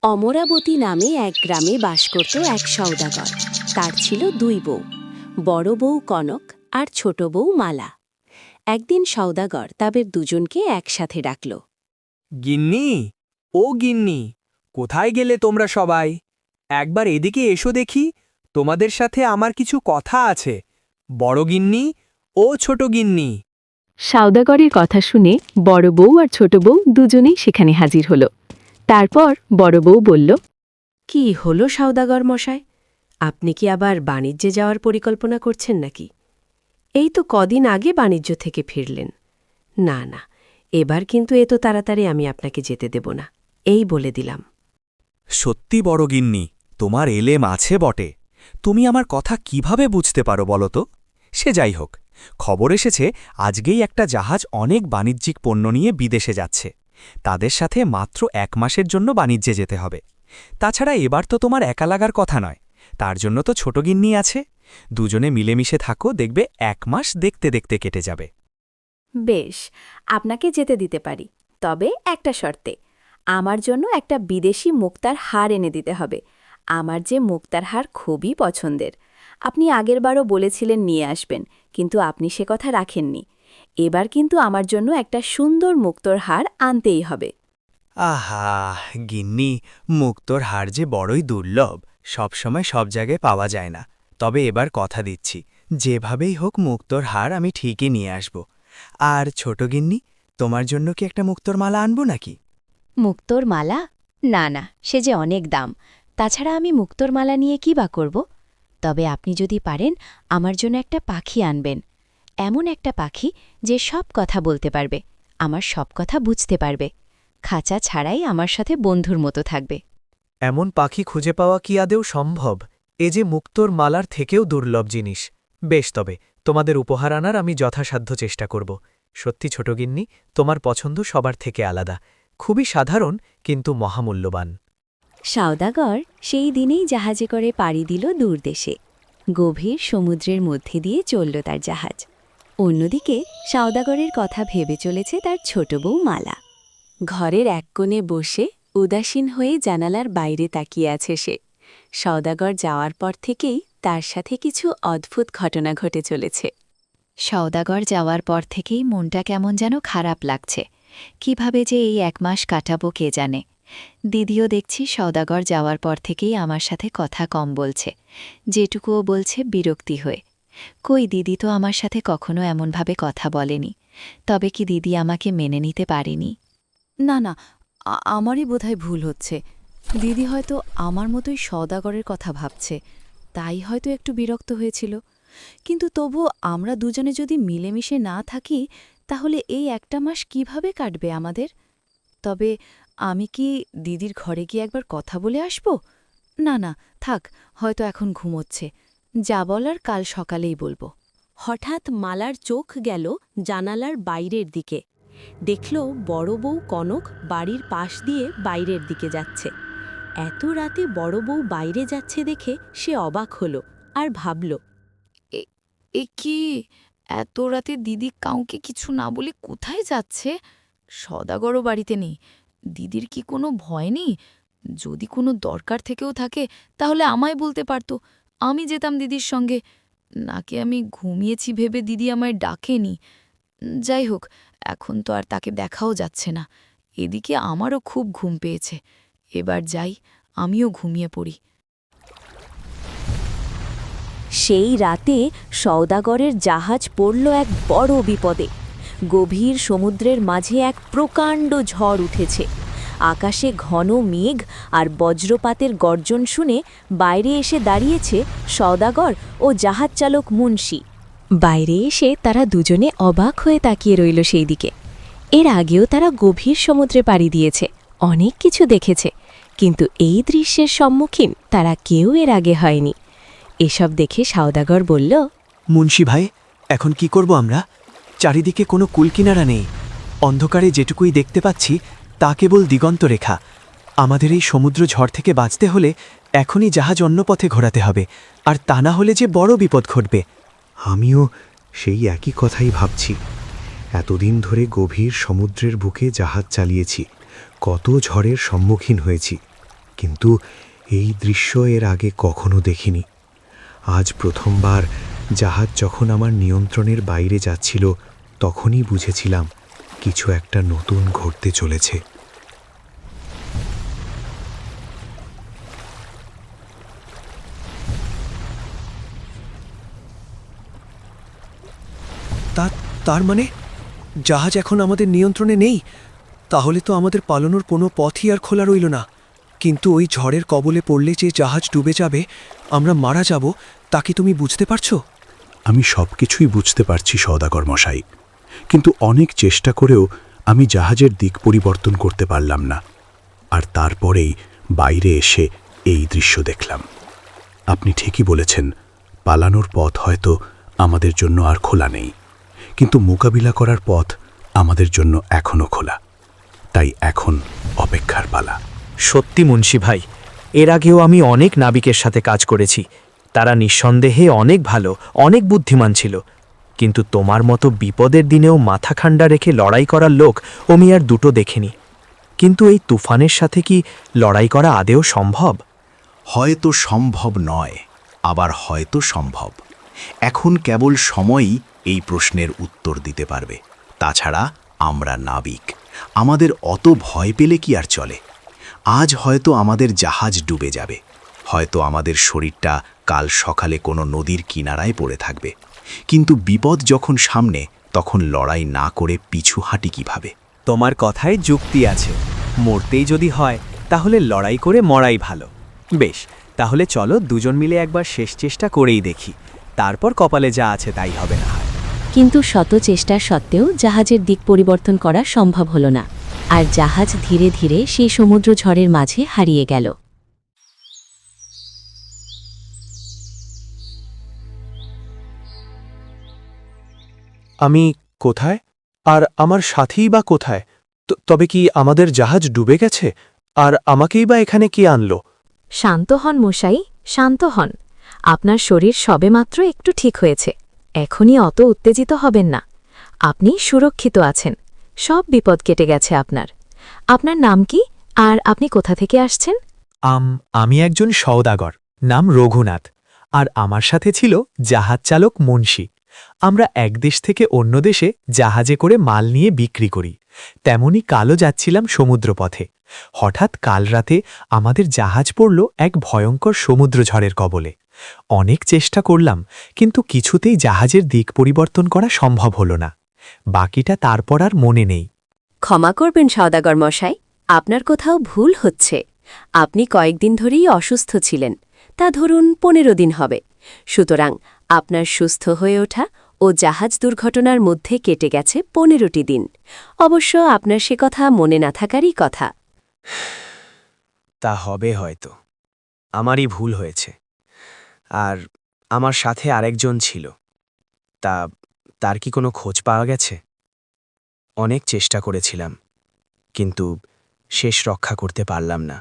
অমরাবতী নামে এক গ্রামে বাস করত এক সওদাগর। তার ছিল দুই বউ, বড় বউ কনক আর ছোট বউ মালা। একদিন সওদাগর তাদের দুজনকে একসাথে ডাকল। গিন্নি, ও গিন্নি, কোথায় গেলে তোমরা সবাই? একবার এদিকে এসো দেখি, তোমাদের সাথে আমার কিছু কথা আছে। বড় গিন্নি ও ছোট গিন্নি। সওদাগরের কথা শুনে বড় বউ আর ছোট বউ দুজনেই সেখানে হাজির হল। তারপর বড় বউ বলল, কি হলো সওদাগর মশাই, আপনি কি আবার বাণিজ্যে যাওয়ার পরিকল্পনা করছেন নাকি? এই তো কদিন আগে বাণিজ্য থেকে ফিরলেন। না না, এবার কিন্তু এত তাড়াতাড়ি আমি আপনাকে যেতে দেব না, এই বলে দিলাম। সত্যি বড় গিন্নি, তোমার এলেম আছে বটে। তুমি আমার কথা কিভাবে বুঝতে পারো বলো তো? সে যাই হোক, খবর এসেছে আজকেই একটা জাহাজ অনেক বাণিজ্যিক পণ্য নিয়ে বিদেশে যাচ্ছে। তাদের সাথে মাত্র 1 মাসের জন্য বাণিজ্যে যেতে হবে। তাছাড়া এবার তো তোমার একা লাগার কথা নয়, তার জন্য তো ছোট গিন্নি আছে। দুজনে মিলেমিশে থাকো, দেখবে 1 মাস দেখতে দেখতে কেটে যাবে। বেশ, আপনাকে যেতে দিতে পারি, তবে একটা শর্তে। আমার জন্য একটা বিদেশি মুক্তার হার এনে দিতে হবে। আমার যে মুক্তার হার খুবই পছন্দের। আপনি আগেরবারও বলেছিলেন নিয়ে আসবেন, কিন্তু আপনি সে কথা রাখেননি। এবার কিন্তু আমার জন্য একটা সুন্দর মুক্তোর হার আনতেই হবে। আহা গিন্নি, মুক্তোর হার যে বড়ই দুর্লভ, সবসময় সব জায়গায় পাওয়া যায় না। তবে এবার কথা দিচ্ছি, যেভাবেই হোক মুক্তোর হার আমি ঠিকই নিয়ে আসব। আর ছোট গিন্নি, তোমার জন্য কি একটা মুক্তোর মালা আনবো নাকি? মুক্তোর মালা? না না, সে যে অনেক দাম। তাছাড়া আমি মুক্তোর মালা নিয়ে কি বা করব? তবে আপনি যদি পারেন আমার জন্য একটা পাখি আনবেন। এমন একটা পাখি যে সব কথা বলতে পারবে, আমার সব কথা বুঝতে পারবে, খাঁচা ছাড়াই আমার সাথে বন্ধুর মতো থাকবে। এমন পাখি খুঁজে পাওয়া কি আদেও সম্ভব? এ যে মুক্তোর মালার থেকেও দুর্লভ জিনিস। বেশ, তবে তোমাদের উপহার আনার আমি যথাসাধ্য চেষ্টা করব। সত্যি ছোট গিন্নি, তোমার পছন্দ সবার থেকে আলাদা, খুবই সাধারণ কিন্তু মহামূল্যবান। সওদাগর সেই দিনেই জাহাজে করে পাড়ি দিল দূরদেশে। গভীর সমুদ্রের মধ্যে দিয়ে চলল তার জাহাজ। অন্যদিকে সওদাগরের কথা ভেবে চলেছে তার ছোট বউ মালা। ঘরের এক কোণে বসে উদাসীন হয়ে জানালার বাইরে তাকিয়ে আছে সে। সওদাগর যাওয়ার পর থেকেই তার সাথে কিছু অদ্ভুত ঘটনা ঘটে চলেছে। সওদাগর যাওয়ার পর থেকেই মনটা কেমন যেন খারাপ লাগছে। কিভাবে যে এই 1 মাস কাটাবো কে জানে। দিদিও দেখছি সওদাগর যাওয়ার পর থেকেই আমার সাথে কথা কম বলছে, যেটুকুও বলছে বিরক্তি হয়ে। কই, দিদি তো আমার সাথে কখনো এমনভাবে কথা বলেনি। তবে কি দিদি আমাকে মেনে নিতে পারেনি? না না, আমারই বোধহয় ভুল হচ্ছে। দিদি হয়তো আমার মতোই সওদাগরের কথা ভাবছে, তাই হয়তো একটু বিরক্ত হয়েছিল। কিন্তু তবুও আমরা দুজনে যদি মিলেমিশে না থাকি, তাহলে এই 1টা মাস কিভাবে কাটবে আমাদের? তবে আমি কি দিদির ঘরে গিয়ে একবার কথা বলে আসব? না না, থাক, হয়তো এখন ঘুমোচ্ছে। যা বলার কাল সকালেই বলবো। হঠাৎ মালার চোখ গেল জানালার বাইরের দিকে। দেখল বড় বউ কনক বাড়ির পাশ দিয়ে বাইরের দিকে যাচ্ছে। এত রাতে বড় বউ বাইরে যাচ্ছে দেখে সে অবাক হল আর ভাবল, এ কি, এত রাতে দিদি কাউকে কিছু না বলে কোথায় যাচ্ছে? সওদাগরও বাড়িতে নেই। দিদির কি কোনো ভয় নেই? যদি কোনো দরকার থেকেও থাকে তাহলে আমায় বলতে পারত, আমি যেতাম দিদির সঙ্গে। নাকি আমি ঘুমিয়েছি ভেবে দিদি আমায় ডাকেনি? যাই হোক, এখন তো আর তাকে দেখাও যাচ্ছে না। এদিকে আমারও খুব ঘুম পেয়েছে। এবার যাই, আমিও ঘুমিয়ে পড়ি। সেই রাতে সওদাগরের জাহাজ পড়ল এক বড় বিপদে। গভীর সমুদ্রের মাঝে এক প্রকাণ্ড ঝড় উঠেছে। আকাশে ঘন মেঘ আর বজ্রপাতের গর্জন শুনে বাইরে এসে দাঁড়িয়েছে সওদাগর ও জাহাজ চালক মুন্সি। বাইরে এসে তারা দুজনে অবাক হয়ে তাকিয়ে রইল সেই দিকে। এর আগেও তারা গভীর সমুদ্রে পাড়ি দিয়েছে, অনেক কিছু দেখেছে, কিন্তু এই দৃশ্যের সম্মুখীন তারা কেউ এর আগে হয়নি। এসব দেখে সওদাগর বলল, মুন্সি ভাই, এখন কি করব আমরা? চারিদিকে কোনো কুলকিনারা নেই। অন্ধকারে যেটুকুই দেখতে পাচ্ছি তা কেবল দিগন্তরেখা। আমাদের এই সমুদ্র ঝড় থেকে বাঁচতে হলে এখনই জাহাজ অন্য পথে ঘোরাতে হবে, আর তা না হলে যে বড় বিপদ ঘটবে। আমিও সেই একই কথাই ভাবছি। এতদিন ধরে গভীর সমুদ্রের বুকে জাহাজ চালিয়েছি, কত ঝড়ের সম্মুখীন হয়েছি, কিন্তু এই দৃশ্য এর আগে কখনো দেখিনি। আজ প্রথমবার জাহাজ যখন আমার নিয়ন্ত্রণের বাইরে যাচ্ছিল, তখনই বুঝেছিলাম কিছু একটা নতুন ঘটতে চলেছে। তার মানে জাহাজ এখন আমাদের নিয়ন্ত্রণে নেই। তাহলে তো আমাদের পালানোর কোনো পথই আর খোলা রইল না। কিন্তু ওই ঝড়ের কবলে পড়লে যে জাহাজ ডুবে যাবে, আমরা মারা যাব, তা কি তুমি বুঝতে পারছো? আমি সবকিছুই বুঝতে পারছি সওদাগর মশাই, কিন্তু অনেক চেষ্টা করেও আমি জাহাজের দিক পরিবর্তন করতে পারলাম না। আর তারপরেই বাইরে এসে এই দৃশ্য দেখলাম। আপনি ঠিকই বলেছেন, পালানোর পথ হয়তো আমাদের জন্য আর খোলা নেই, কিন্তু মোকাবিলা করার পথ আমাদের জন্য এখনও খোলা। তাই এখন অপেক্ষার পালা। সত্যি মুন্সি ভাই, এর আগেও আমি অনেক নাবিকের সাথে কাজ করেছি। তারা নিঃসন্দেহে অনেক ভালো, অনেক বুদ্ধিমান ছিল, কিন্তু তোমার মতো বিপদের দিনেও মাথা ঠান্ডা রেখে লড়াই করার লোক আমি আর দুটো দেখিনি। কিন্তু এই তুফানের সাথে কি লড়াই করা আদেও সম্ভব? হয়তো সম্ভব নয়, আবার হয়তো সম্ভব। এখন কেবল সময়ই এই প্রশ্নের উত্তর দিতে পারবে। তাছাড়া আমরা নাবিক, আমাদের অত ভয় পেলে কি আর চলে? আজ হয়তো আমাদের জাহাজ ডুবে যাবে, হয়তো আমাদের শরীরটা কাল সকালে কোনো নদীর কিনারায় পড়ে থাকবে, কিন্তু বিপদ যখন সামনে, তখন লড়াই না করে পিছু হাঁটি কিভাবে? তোমার কথায় যুক্তি আছে। মরতেই যদি হয় তাহলে লড়াই করে মরাই ভালো। বেশ, তাহলে চলো দুজন মিলে একবার শেষ চেষ্টা করেই দেখি, তারপর কপালে যা আছে তাই হবে না হয়। কিন্তু শত চেষ্টা সত্ত্বেও জাহাজের দিক পরিবর্তন করা সম্ভব হল না, আর জাহাজ ধীরে ধীরে সেই সমুদ্র ঝড়ের মাঝে হারিয়ে গেল। আমি কোথায়? আর আমার সাথীই বা কোথায়? তবে কি আমাদের জাহাজ ডুবে গেছে? আর আমাকেই বা এখানে কে আনলো? শান্ত হন মশাই, শান্ত হন। আপনার শরীর সবেমাত্র একটু ঠিক হয়েছে, এখনই অত উত্তেজিত হবেন না। আপনি সুরক্ষিত আছেন, সব বিপদ কেটে গেছে আপনার। আপনার নাম কি, আর আপনি কোথা থেকে আসছেন? আমি একজন সওদাগর, নাম রঘুনাথ, আর আমার সাথে ছিল জাহাজ চালক মুন্সি। আমরা এক দেশ থেকে অন্য দেশে জাহাজে করে মাল নিয়ে বিক্রি করি। তেমনি কালও যাচ্ছিলাম সমুদ্রপথে। হঠাৎ কাল রাতে আমাদের জাহাজ পড়ল এক ভয়ঙ্কর সমুদ্র ঝড়ের কবলে। অনেক চেষ্টা করলাম, কিন্তু কিছুতেই জাহাজের দিক পরিবর্তন করা সম্ভব হল না। বাকিটা তারপর আর মনে নেই। ক্ষমা করবেন সওদাগর মশাই, আপনার কোথাও ভুল হচ্ছে। আপনি কয়েকদিন ধরেই অসুস্থ ছিলেন, তা ধরুন 15 দিন হবে। সুতরাং আপনার সুস্থ হয়ে ওঠা ও জাহাজ দুর্ঘটনার মধ্যে কেটে গেছে 15টি দিন। অবশ্য আপনার সে কথা মনে না থাকারই কথা। তা হবে হয়তো, আমারই ভুল হয়েছে। আর আমার সাথে আরেকজন ছিল, তার কি কোনো খোঁজ পাওয়া গেছে? অনেক চেষ্টা করেছিলাম, কিন্তু শেষ রক্ষা করতে পারলাম না।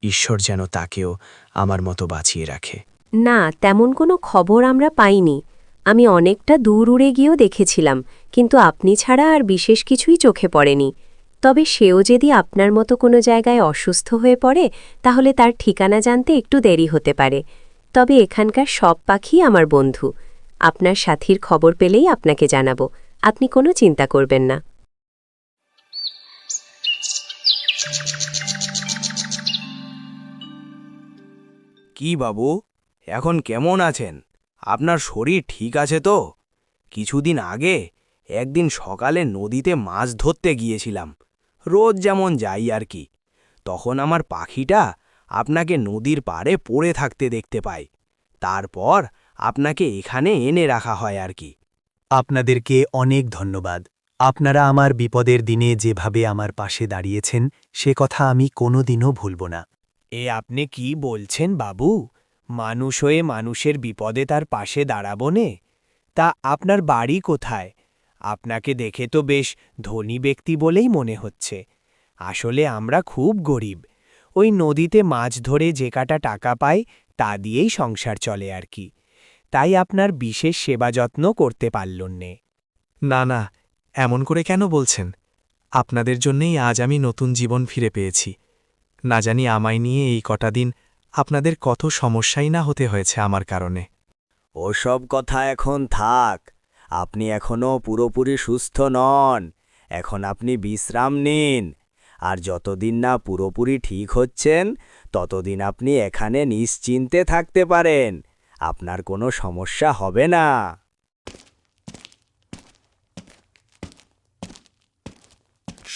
ঈশ্বর যেন তাকেও আমার মতো বাঁচিয়ে রাখে। না, তেমন কোনো খবর আমরা পাইনি। আমি অনেকটা দূর উড়ে গিয়েও দেখেছিলাম, কিন্তু আপনি ছাড়া আর বিশেষ কিছুই চোখে পড়েনি। তবে সেও যদি আপনার মতো কোনো জায়গায় অসুস্থ হয়ে পড়ে, তাহলে তার ঠিকানা জানতে একটু দেরি হতে পারে। তবে এখানকার সব পাখি আমার বন্ধু। আপনার সাথীর খবর পেলেই আপনাকে জানাবো, আপনি কোনো চিন্তা করবেন না। কি বাবু, এখন কেমন আছেন? আপনার শরীর ঠিক আছে তো? কিছুদিন আগে একদিন সকালে নদীতে মাছ ধরতে গিয়েছিলাম, রোজ যেমন যাই আর কি। তখন আমার পাখিটা আপনাকে নদীর পাড়ে পড়ে থাকতে দেখতে পাই। তারপর আপনাকে এখানে এনে রাখা হয় আর কি। আপনাদেরকে অনেক ধন্যবাদ। আপনারা আমার বিপদের দিনে যেভাবে আমার পাশে দাঁড়িয়েছেন, সে কথা আমি কোনোদিনও ভুলব না। এ আপনি কি বলছেন বাবু? মানুষ হয়ে মানুষের বিপদে তার পাশে দাঁড়াবো নে? তা আপনার বাড়ি কোথায়? আপনাকে দেখে তো বেশ ধনী ব্যক্তি বলেই মনে হচ্ছে। আসলে আমরা খুব গরিব, ওই নদীতে মাছ ধরে যে কাটা টাকা পাই তা দিয়েই সংসার চলে আর কি। তাই আপনার বিশেষ সেবা যত্ন করতে পারলুম নে। না না, এমন করে কেন বলছেন? আপনাদের জন্যেই আজ আমি নতুন জীবন ফিরে পেয়েছি। না জানি আমায় নিয়ে এই কটা দিন আপনাদের কত সমস্যাই না হতে হয়েছে আমার কারণে। ওসব কথা এখন থাক, আপনি এখনও পুরোপুরি সুস্থ নন। এখন আপনি বিশ্রাম নিন, আর যতদিন না পুরোপুরি ঠিক হচ্ছেন ততদিন আপনি এখানে নিশ্চিন্তে থাকতে পারেন, আপনার কোনো সমস্যা হবে না।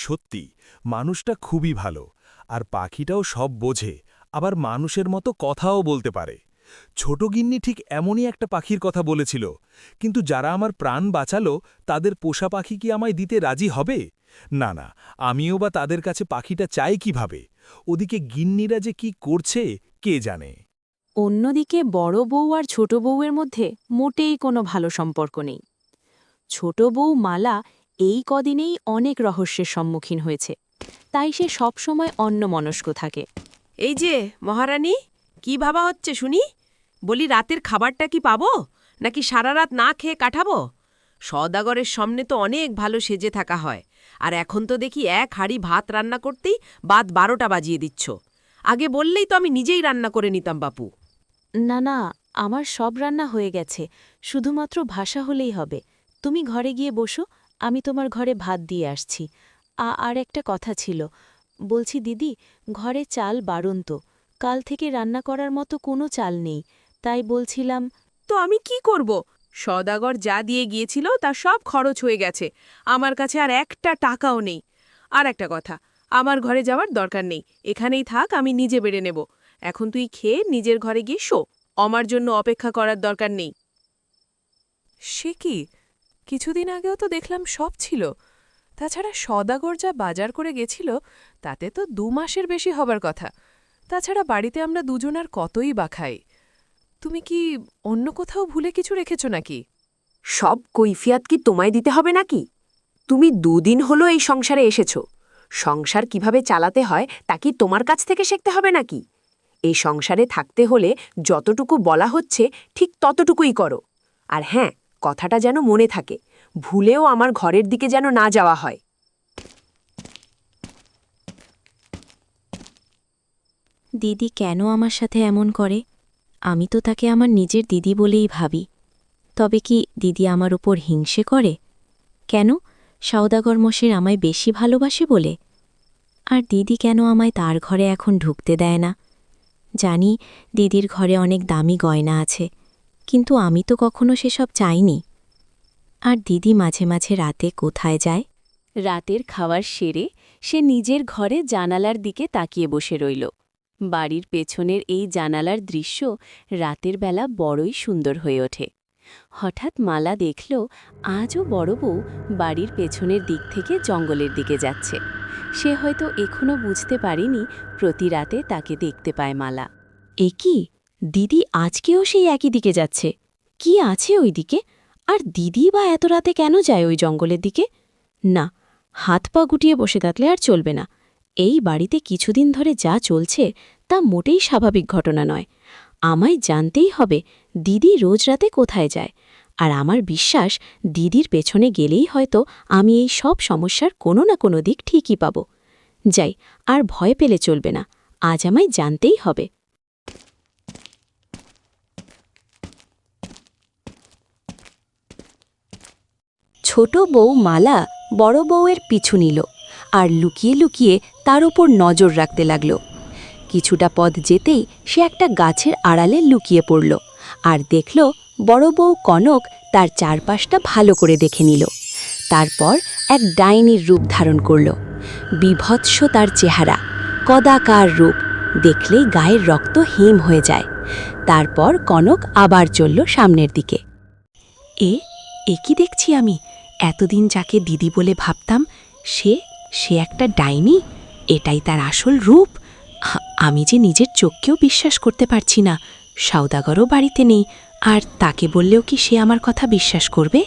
সত্যি মানুষটা খুবই ভালো, আর পাখিটাও সব বোঝে, আবার মানুষের মতো কথাও বলতে পারে। ছোট গিন্নি ঠিক এমনই একটা পাখির কথা বলেছিল, কিন্তু যারা আমার প্রাণ বাঁচালো তাদের পোষা পাখি কি আমায় দিতে রাজি হবে? না না, আমিও বা তাদের কাছে পাখিটা চাই কিভাবে? ওদিকে গিন্নিরা যে কি করছে কে জানে। অন্যদিকে বড় বউ আর ছোট বউয়ের মধ্যে মোটেই কোনো ভালো সম্পর্ক নেই। ছোট বউ মালা এই কদিনেই অনেক রহস্যের সম্মুখীন হয়েছে, তাই সে সবসময় অন্যমনস্ক থাকে। এই যে মহারানী, কি ভাবা হচ্ছে শুনি? বলি রাতের খাবারটা কি পাবো, নাকি সারা রাত না খেয়ে কাটাবো? সওদাগরের সামনে তো অনেক ভালো সেজে থাকা হয়, আর এখন তো দেখি এক হাঁড়ি ভাত রান্না করতেই বাদ 12টা বাজিয়ে দিচ্ছ। আগে বললেই তো আমি নিজেই রান্না করে নিতাম বাপু। না না, আমার সব রান্না হয়ে গেছে, শুধুমাত্র ভাষা হলেই হবে। তুমি ঘরে গিয়ে বসো, আমি তোমার ঘরে ভাত দিয়ে আসছি। আর একটা কথা ছিল, বলছি দিদি, ঘরে চাল বাড়ন্ত, কাল থেকে রান্না করার মতো কোনো চাল নেই, তাই বলছিলাম। তো আমি কি করব? সওদাগর যা দিয়ে গিয়েছিল তা সব খরচ হয়ে গেছে, আমার কাছে আর একটা টাকাও নেই। আর একটা কথা, আমার ঘরে যাওয়ার দরকার নেই, এখানেই থাক, আমি নিজে বেড়ে নেব। এখন তুই খেয়ে নিজের ঘরে গিয়ে শো, আমার জন্য অপেক্ষা করার দরকার নেই। সে কি, কিছুদিন আগেও তো দেখলাম সব ছিল। তাছাড়া সওদাগর যা বাজার করে গেছিল তাতে তো 2 মাসের বেশি হবার কথা। তাছাড়া বাড়িতে আমরা দুজন আর কতই বা খাই। তুমি কি অন্য কোথাও ভুলে কিছু রেখেছ নাকি? সব কৈফিয়াত কি তোমায় দিতে হবে নাকি? তুমি 2 দিন হলো এই সংসারে এসেছ, সংসার কিভাবে চালাতে হয় তা কি তোমার কাছ থেকে শিখতে হবে নাকি? এই সংসারে থাকতে হলে যতটুকু বলা হচ্ছে ঠিক ততটুকুই করো। আর হ্যাঁ, কথাটা যেন মনে থাকে, ভুলেও আমার ঘরের দিকে যেন না যাওয়া হয়। দিদি কেন আমার সাথে এমন করে? আমি তো তাকে আমার নিজের দিদি বলেই ভাবি। তবে কি দিদি আমার উপর হিংসে করে? কেন, সওদাগর মশাই আমায় বেশি ভালোবাসে বলে? আর দিদি কেন আমায় তার ঘরে এখন ঢুকতে দেয় না? জানি দিদির ঘরে অনেক দামি গয়না আছে, কিন্তু আমি তো কখনো সেসব চাইনি। আর দিদি মাঝে মাঝে রাতে কোথায় যায়? রাতের খাওয়ার সেরে সে নিজের ঘরে জানালার দিকে তাকিয়ে বসে রইল। বাড়ির পেছনের এই জানালার দৃশ্য রাতের বেলা বড়ই সুন্দর হয়ে ওঠে। হঠাৎ মালা দেখল আজও বড় বউ বাড়ির পেছনের দিক থেকে জঙ্গলের দিকে যাচ্ছে। সে হয়তো এখনো বুঝতে পারেনি প্রতি রাতে তাকে দেখতে পায় মালা। এ কি, দিদি আজকেও সেই একই দিকে যাচ্ছে? কি আছে ওই দিকে? আর দিদি বা এত রাতে কেন যায় ওই জঙ্গলের দিকে? না, হাত পা গুটিয়ে বসে থাকলে আর চলবে না। এই বাড়িতে কিছুদিন ধরে যা চলছে তা মোটেই স্বাভাবিক ঘটনা নয়। আমায় জানতেই হবে দিদি রোজ রাতে কোথায় যায়, আর আমার বিশ্বাস দিদির পেছনে গেলেই হয়তো আমি এই সব সমস্যার কোনো না কোনো দিক ঠিকই পাব। যাই, আর ভয় পেলে চলবে না, আজ আমায় জানতেই হবে। ছোট বউ মালা বড় বউয়ের পিছু নিল আর লুকিয়ে লুকিয়ে তার উপর নজর রাখতে লাগল। কিছুটা পথ যেতেই সে একটা গাছের আড়ালে লুকিয়ে পড়ল আর দেখল বড় বউ কনক তার চারপাশটা ভালো করে দেখে নিল। তারপর এক ডাইনির রূপ ধারণ করল। বিভৎস তার চেহারা, কদাকার রূপ, দেখলেই গায়ের রক্ত হিম হয়ে যায়। তারপর কনক আবার চলল সামনের দিকে। এ কি দেখছি আমি? এতদিন যাকে দিদি বলে ভাবতাম, সে একটা ডাইনি? এটাই তার আসল রূপ? আমি যে নিজের চোখকেও বিশ্বাস করতে পারছি না। সওদাগরও বাড়িতে নেই, আর তাকে বললেও কি সে আমার কথা বিশ্বাস করবে?